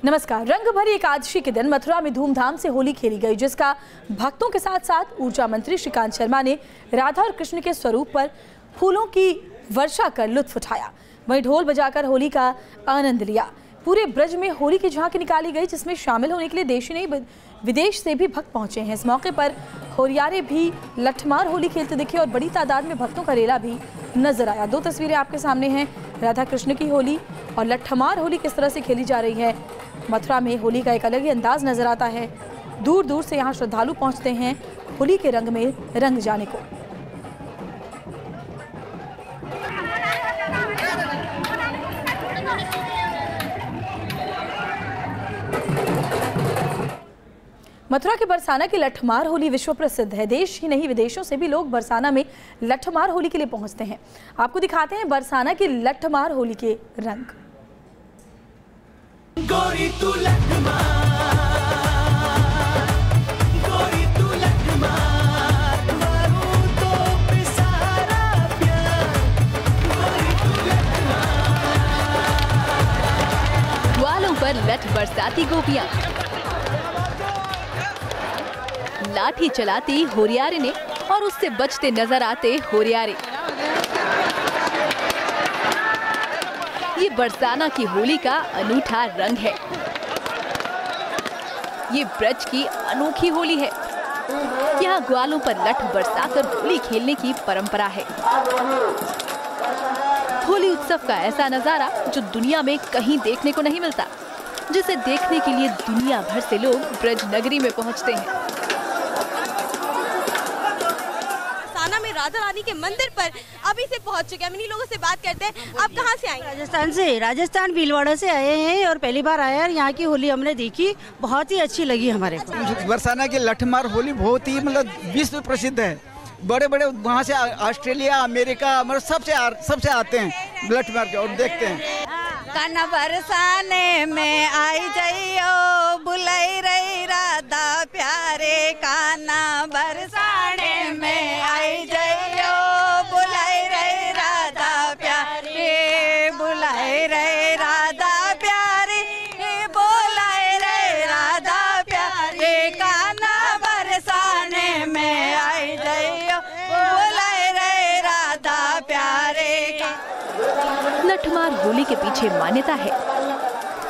नमस्कार। रंग भरी एकादशी के दिन मथुरा में धूमधाम से होली खेली गई, जिसका भक्तों के साथ साथ ऊर्जा मंत्री श्रीकांत शर्मा ने राधा और कृष्ण के स्वरूप पर फूलों की वर्षा कर लुत्फ उठाया। वहीं ढोल बजाकर होली का आनंद लिया। पूरे ब्रज में होली की झांकी निकाली गई, जिसमें शामिल होने के लिए देश ही नहीं विदेश से भी भक्त पहुंचे हैं। इस मौके पर होरियारे भी लठमार होली खेलते दिखे और बड़ी तादाद में भक्तों का रेला भी नजर आया। दो तस्वीरें आपके सामने हैं, राधा कृष्ण की होली और लठमार होली किस तरह से खेली जा रही है। मथुरा में होली का एक अलग ही अंदाज नजर आता है। दूर दूर से यहाँ श्रद्धालु पहुंचते हैं होली के रंग में रंग जाने को। मथुरा के बरसाना की लठमार होली विश्व प्रसिद्ध है। देश ही नहीं विदेशों से भी लोग बरसाना में लठमार होली के लिए पहुंचते हैं। आपको दिखाते हैं बरसाना की लठमार होली के रंग। गोरी तू लठमार, गोरी तू लठमार, मारूं तो पिसारा प्यार, गोरी तू लठमार। ग्वालों पर लठ बरसाती गोपियां, लाठी चलाती होरियारे ने और उससे बचते नजर आते होरियारे। ये बरसाना की होली का अनूठा रंग है। ये ब्रज की अनोखी होली है। यहाँ ग्वालों पर लठ बरसाकर होली खेलने की परंपरा है। होली उत्सव का ऐसा नजारा जो दुनिया में कहीं देखने को नहीं मिलता, जिसे देखने के लिए दुनिया भर से लोग ब्रज नगरी में पहुँचते हैं। में राधा रानी के मंदिर पर अभी से पहुंच चुके हैं। हम इन्हीं लोगों से बात करते हैं। आप कहां से आए? राजस्थान से, राजस्थान भीलवाड़ा से आए हैं और पहली बार आए और यहाँ की होली हमने देखी, बहुत ही अच्छी लगी हमारे को। बरसाना की लठमार होली बहुत ही मतलब विश्व प्रसिद्ध है। बड़े बड़े वहाँ से ऑस्ट्रेलिया, अमेरिका, मतलब सबसे आते हैं लठमार के और देखते हैं। काना बरसाने में आई जाइयो, बुलाई रही राधा प्यारे, काना बरसाने में आई जाइयो, बुलाई रही राधा प्यारे, बुलाई रही राधा प्यारे, बुलाई रही राधा प्यारे, काना बरसाने में आई जाइयो, बुलाई रही राधा प्यारे। लठमार होली के पीछे मान्यता है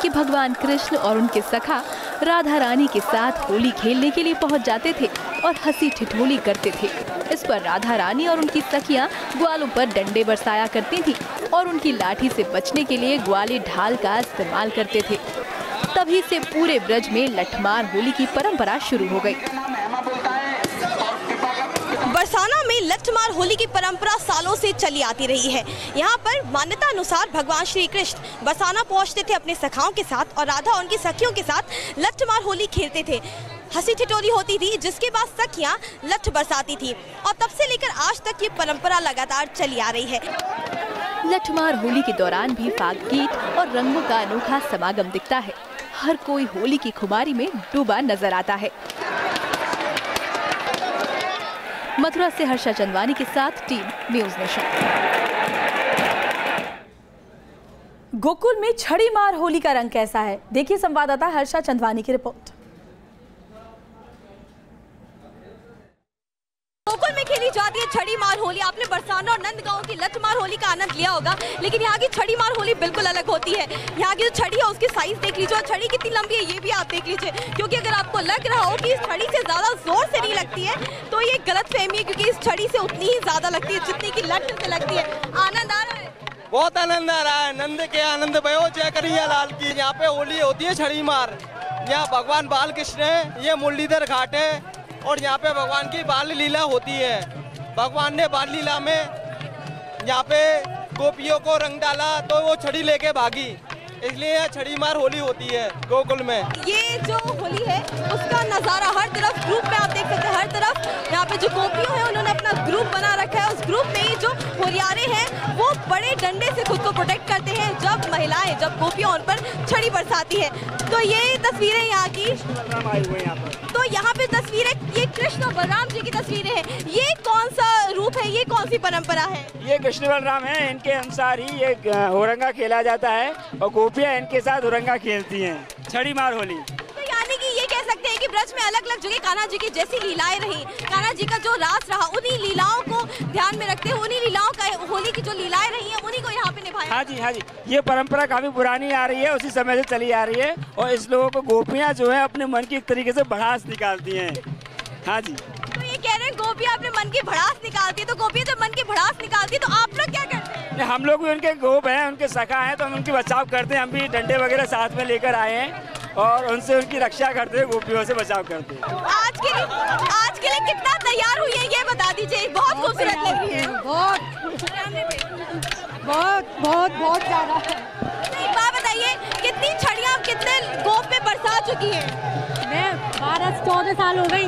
कि भगवान कृष्ण और उनके सखा राधा रानी के साथ होली खेलने के लिए पहुंच जाते थे और हंसी ठिठोली करते थे। इस पर राधा रानी और उनकी सखियां ग्वालों पर डंडे बरसाया करती थीं और उनकी लाठी से बचने के लिए ग्वाले ढाल का इस्तेमाल करते थे। तभी से पूरे ब्रज में लठमार होली की परंपरा शुरू हो गई। बरसाना में लठमार होली की परंपरा सालों से चली आती रही है। यहाँ पर मान्यता अनुसार भगवान श्री कृष्ण बरसाना पहुँचते थे अपने सखाओं के साथ और राधा उनकी सखियों के साथ लठमार होली खेलते थे। हंसी ठिठोली होती थी, जिसके बाद सखियाँ लठ बरसाती थी और तब से लेकर आज तक ये परंपरा लगातार चली आ रही है। लठमार होली के दौरान भी फाग गीत और रंगों का अनोखा समागम दिखता है। हर कोई होली की खुमारी में डूबा नजर आता है। मथुरा से हर्षा चंदवानी के साथ टीम न्यूज़ नेशन। गोकुल में छड़ी मार होली का रंग कैसा है, देखिए संवाददाता हर्षा चंदवानी की रिपोर्ट। गोकुल में खेली जाती है छड़ी मार होली। आपने बरसाना और नंदगांव की लठमार होली का आनंद लिया होगा, लेकिन यहाँ की छड़ी मार होली बिल्कुल अलग होती है। यहाँ की जो छड़ी है उसकी साइज देख लीजिए और छड़ी कितनी लंबी है ये भी आप देख लीजिए, क्योंकि अगर आपको लग रहा हो कि इस छड़ी से ज्यादा जोर से नहीं लगती है तो ये गलतफहमी है, क्योंकि इस छड़ी से उतनी ही ज्यादा लगती है जितनी की लठ से लगती है। आनंद आ रहा है? बहुत आनंद आ रहा है। नंद के आनंद भयो जय कन्हैया लाल की। यहाँ पे होली होती है छड़ी मार। यहाँ भगवान बाल कृष्ण है, ये मुरलीधर घाट है और यहाँ पे भगवान की बाल लीला होती है। भगवान ने बाल लीला में यहाँ पे गोपियों को रंग डाला तो वो छड़ी लेके भागी, इसलिए यह छड़ी मार होली होती है गोकुल में। ये जो होली है उसका नजारा हर तरफ ग्रुप में आप देख सकते हैं। हर तरफ यहाँ पे जो गोपियों हैं उन्होंने अपना ग्रुप बना रखा है। उस ग्रुप में ही जो होरियारे हैं वो बड़े डंडे से खुद को प्रोटेक्ट करते हैं जब महिलाएं, जब गोपियां उन पर छड़ी बरसाती है। तो ये तस्वीरें यहाँ की, तो यहाँ पे तस्वीरें ये कृष्ण और बलराम जी की तस्वीरें हैं। ये कौन सा रूप है, ये कौन सी परंपरा है? ये कृष्ण बलराम है, इनके अनुसार ही ये होरंगा खेला जाता है और गोपियां इनके साथ होरंगा खेलती हैं। छड़ी मार होली। तो यानी कि ये कह सकते हैं कि ब्रज में अलग अलग जगह कान्हा जी की जैसी लीलाएं रही, कान्हा जी का जो रास रहा, उन्हीं लीलाओं को ध्यान में रखते हुए उन्हीं लीलाओं का होली की जो लीलाएं रही हैं उन्हीं को यहाँ पे निभाया। हाँ जी, हाँ जी, ये परंपरा काफी पुरानी आ रही है, उसी समय से चली आ रही है और इस लोगों को गोपियाँ जो है अपने मन की एक तरीके से भड़ास निकालती हैं। हाँ जी, तो ये कह रहे हैं गोपियाँ अपने मन की भड़ास निकालती है, तो गोपियाँ जब मन की भड़ास निकालती है तो आप लोग क्या करते हैं? हम लोग भी उनके गोप हैं, उनके सखा हैं, तो हम उनकी बचाव करते हैं। हम भी डंडे वगैरह साथ में लेकर आए हैं और उनसे उनकी रक्षा करते हैं, गोपियों से बचाव करते हैं। आज के लिए कितना तैयार हुई है ये बता दीजिए, बहुत खूबसूरत लग रही है। बहुत ज्यादा। एक बात बताइए, कितनी छड़ियाँ कितने गोप में बरसा चुकी है? मैं 12 से 14 साल हो गई।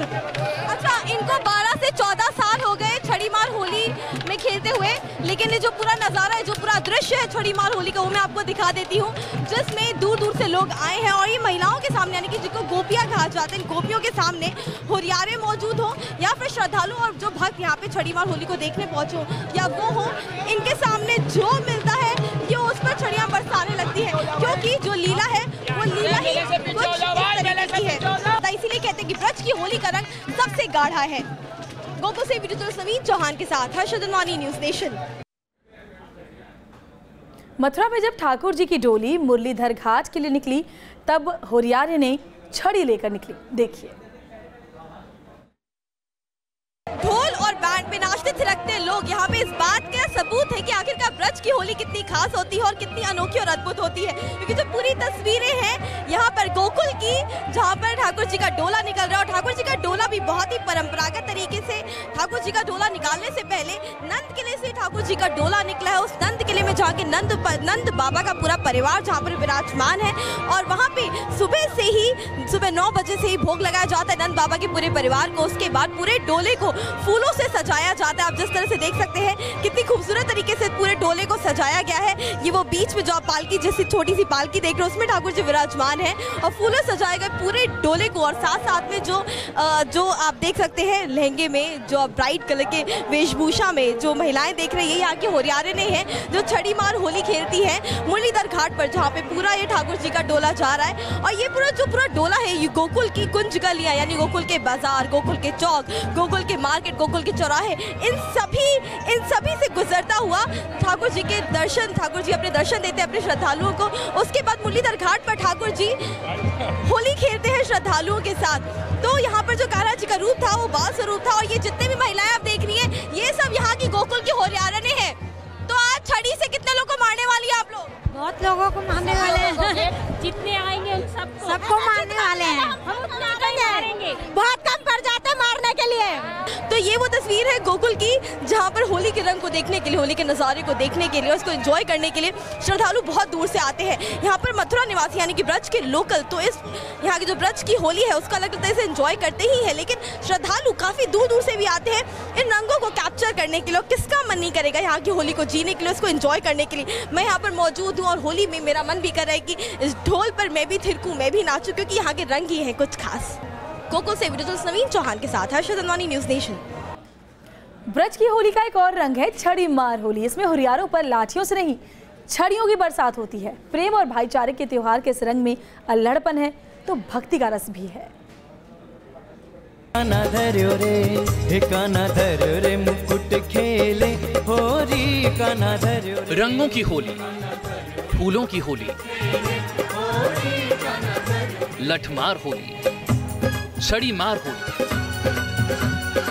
अच्छा, इनको 12 से 14 साल हो गए छड़ी मार होली में खेलते हुए, लेकिन ये जो पूरा नज़ारा है, जो पूरा दृश्य है छड़ी मार होली का, वो मैं आपको दिखा देती हूँ, जिसमें दूर दूर से लोग आए हैं और ये महिलाओं के सामने, यानी कि जिनको गोपियाँ कहा जाता है, इन गोपियों के सामने हुरियारे मौजूद हो या फिर श्रद्धालु और जो भक्त यहाँ पे छड़ी मार होली को देखने पहुँचे हो या वो हो, इनके सामने जो मिलता है ये उस पर छड़ियाँ बरसाने लगती है, क्योंकि जो लीला है वो लीला ही कुछ इस तरीके की है। इसीलिए कहते हैं कि ब्रज की होली का रंग सबसे गाढ़ा है। गोकुल से वीडियो नवीन चौहान के साथ हर्षद अनवानी, न्यूज़ नेशन। मथुरा में जब ठाकुर जी की डोली मुरलीधर घाट के लिए निकली, तब हुरियारे ने छड़ी लेकर निकली। देखिए, ढोल और बैंड पे नाचते थिरकते लोग यहाँ पे इस बात का सबूत है कि आखिरकार ब्रज की होली कितनी खास होती है और कितनी अनोखी और अद्भुत होती है, क्योंकि जो पूरी तस्वीरें हैं यहाँ पर गोकुल की, जहाँ पर ठाकुर जी का डोला निकल रहा है और ठाकुर जी का डोला भी बहुत ही परंपरागत तरीके से, ठाकुर जी का डोला निकालने से पहले नंद किले से ठाकुर जी का डोला निकला है। उस नंद किले में जहाँ के नंद बाबा का पूरा परिवार जहाँ पर विराजमान है और वहाँ पे सुबह 9 बजे से ही भोग लगाया जाता है नंद बाबा के पूरे परिवार को। उसके बाद पूरे डोले को फूलों से सजाया जाता है। आप जिस तरह से देख सकते हैं कितनी खूबसूरत तरीके से पूरे डोले को सजाया गया है। ये वो बीच में जो आप पालकी, जैसी छोटी सी पालकी देख रहे हो, उसमें ठाकुर जी विराजमान है और फूलों सजाए गए पूरे डोले को। और साथ साथ में जो आप देख सकते हैं लहंगे में, जो ब्राइट कलर के वेशभूषा में जो महिलाएं देख रही है, यहाँ की होरियारे ने हैं जो छड़ी मार होली खेलती है मुरलीधर घाट पर, जहाँ पे पूरा ये ठाकुर जी का डोला जा रहा है। और ये पूरा डोला है ये गोकुल की कुंज गलियाँ, यानी गोकुल के बाजार, गोकुल के चौक, गोकुल के मार्केट, गोकुल के चौराहे, इन सभी से गुजरता हुआ ठाकुर जी के दर्शन, ठाकुर जी अपने दर्शन देते हैं अपने श्रद्धालुओं को। उसके बाद मुरलीधर घाट पर ठाकुर जी होली खेलते हैं श्रद्धालुओं के साथ। तो यहाँ पर जो कान्हा जी का रूप था वो बाल स्वरूप था और ये जितने भी महिलाएं आप देख रही हैं, ये सब यहाँ की गोकुल की होरियारने हैं। तो आज छड़ी से कितने लोग को मारने वाली है आप लोग? बहुत लोगों को मारने वाले हैं। जितने आएंगे सबको मारने वाले हैं। हम उतना मारेंगे, बहुत कम पड़ जाता है मारने के लिए। तो ये वो तस्वीर है गोकुल की, जहाँ पर होली के रंग को देखने के लिए, होली के नज़ारे को देखने के लिए, उसको एंजॉय करने के लिए श्रद्धालु बहुत दूर से आते हैं। यहाँ पर मथुरा निवासी यानी कि ब्रज के लोकल तो इस यहाँ की जो ब्रज की होली है उसका अलग तरह से एंजॉय करते ही है, लेकिन श्रद्धालु काफ़ी दूर दूर से भी आते हैं इन रंगों को कैप्चर करने के लिए। किसका मन नहीं करेगा यहाँ की होली को जीने के लिए, उसको एंजॉय करने के लिए। मैं यहाँ पर मौजूद हूँ और होली में मेरा मन भी कर रहा है कि इस ढोल पर मैं भी थिरकूं, मैं भी नाचूं, क्योंकि यहाँ के रंग ही हैं कुछ खास। गोकुल से वीडियो नवीन चौहान के साथ हर्षद अनवानी, न्यूज़ नेशन। ब्रज की होली का एक और रंग है छड़ी मार होली। इसमें हुरियारों पर लाठियों से नहीं, छड़ियों की बरसात होती है। प्रेम और भाईचारे के त्योहार के इस रंग में अल्हड़पन है तो भक्ति का रस भी है। काना धर्यो रे, काना धर्यो रे, मुकुट खेले होरी, काना धर्यो रे। रंगों की होली, फूलों की होली, लठमार होली, छड़ी मार होली।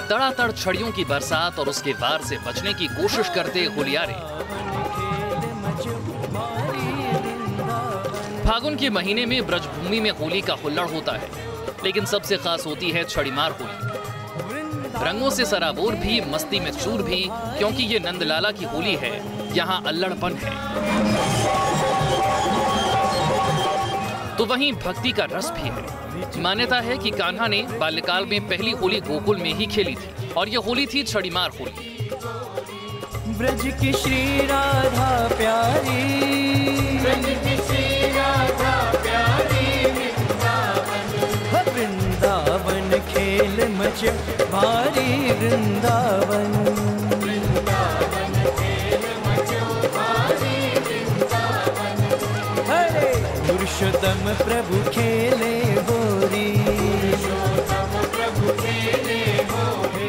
तड़ातड़ छड़ियों की बरसात और उसके वार से बचने की कोशिश करते होलियारे। फागुन के महीने में ब्रजभूमि में होली का हुल्लड़ होता है, लेकिन सबसे खास होती है छड़ीमार होली। रंगों से सराबोर भी, मस्ती में चूर भी, क्योंकि ये नंदलाला की होली है, यहाँ अल्लड़पन है तो वहीं भक्ति का रस भी है। मान्यता है कि कान्हा ने बाल्यकाल में पहली होली गोकुल में ही खेली थी और ये होली थी छड़ीमार होली। ब्रज की श्री राधा प्यारी, ब्रज की श्री राधा प्यारी, वृंदावन खेल मच भारी, वृंदावन खेल मच भारी, वृंदावन। हरे पुरुषोत्तम प्रभु खेले होरी।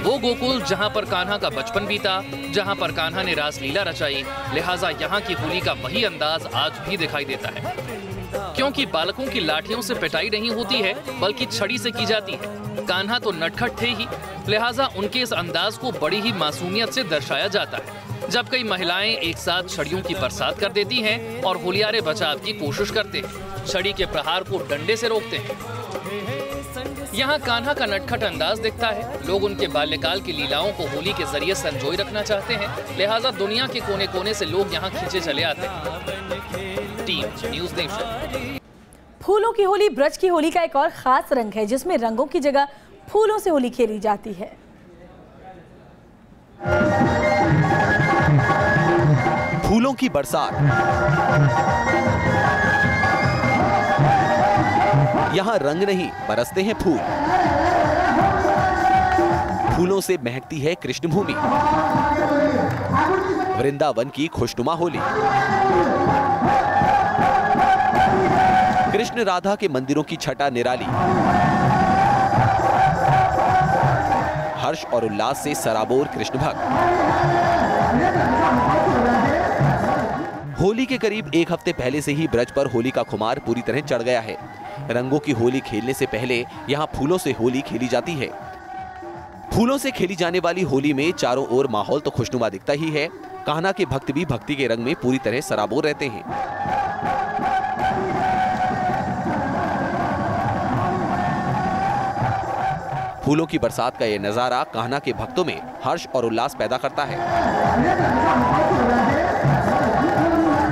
वो गोकुल जहाँ पर कान्हा का बचपन बीता, जहाँ पर कान्हा ने रासलीला रचाई, लिहाजा यहाँ की होली का वही अंदाज आज भी दिखाई देता है। क्योंकि बालकों की लाठियों से पिटाई नहीं होती है बल्कि छड़ी से की जाती है। कान्हा तो नटखट थे ही, लिहाजा उनके इस अंदाज को बड़ी ही मासूमियत से दर्शाया जाता है। जब कई महिलाएं एक साथ छड़ियों की बरसात कर देती हैं और होलियारे बचाव की कोशिश करते हैं, छड़ी के प्रहार को डंडे से रोकते हैं। यहाँ कान्हा का नटखट अंदाज दिखता है। लोग उनके बाल्यकाल की लीलाओं को होली के जरिए संजोए रखना चाहते हैं, लिहाजा दुनिया के कोने कोने से लोग यहाँ खींचे चले आते हैं। Team news nation. फूलों की होली ब्रज की होली का एक और खास रंग है, जिसमें रंगों की जगह फूलों से होली खेली जाती है। फूलों की बरसात, यहाँ रंग नहीं बरसते हैं फूल। फूलों से महकती है कृष्ण भूमि, वृंदावन की खुशनुमा होली। कृष्ण राधा के मंदिरों की छटा निराली, हर्ष और उल्लास से सराबोर कृष्ण भक्त। होली के करीब एक हफ्ते पहले से ही ब्रज पर होली का खुमार पूरी तरह चढ़ गया है। रंगों की होली खेलने से पहले यहाँ फूलों से होली खेली जाती है। फूलों से खेली जाने वाली होली में चारों ओर माहौल तो खुशनुमा दिखता ही है, कान्हा के भक्त भी भक्ति के रंग में पूरी तरह सराबोर रहते हैं। फूलों की बरसात का यह नजारा कान्हा के भक्तों में हर्ष और उल्लास पैदा करता है।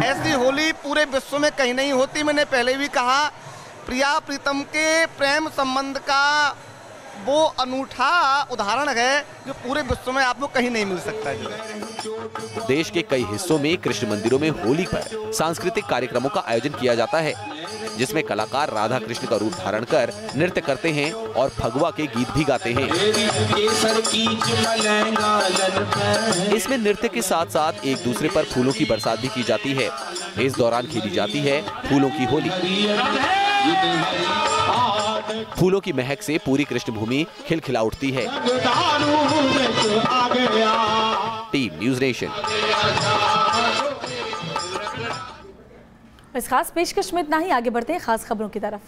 ऐसी होली पूरे विश्व में कहीं नहीं होती। मैंने पहले भी कहा, प्रिया प्रीतम के प्रेम संबंध का वो अनूठा उदाहरण है जो पूरे विश्व में आपको कहीं नहीं मिल सकता। जो देश के कई हिस्सों में कृष्ण मंदिरों में होली पर सांस्कृतिक कार्यक्रमों का आयोजन किया जाता है, जिसमें कलाकार राधा कृष्ण का रूप धारण कर नृत्य करते हैं और फगुआ के गीत भी गाते हैं। इसमें नृत्य के साथ साथ एक दूसरे पर फूलों की बरसात भी की जाती है। इस दौरान खेली जाती है फूलों की होली। फूलों की महक से पूरी कृष्ण भूमि खिलखिला उठती है। Team news nation. इस खास पेशकश में इतना ही। आगे बढ़ते हैं खास खबरों की तरफ।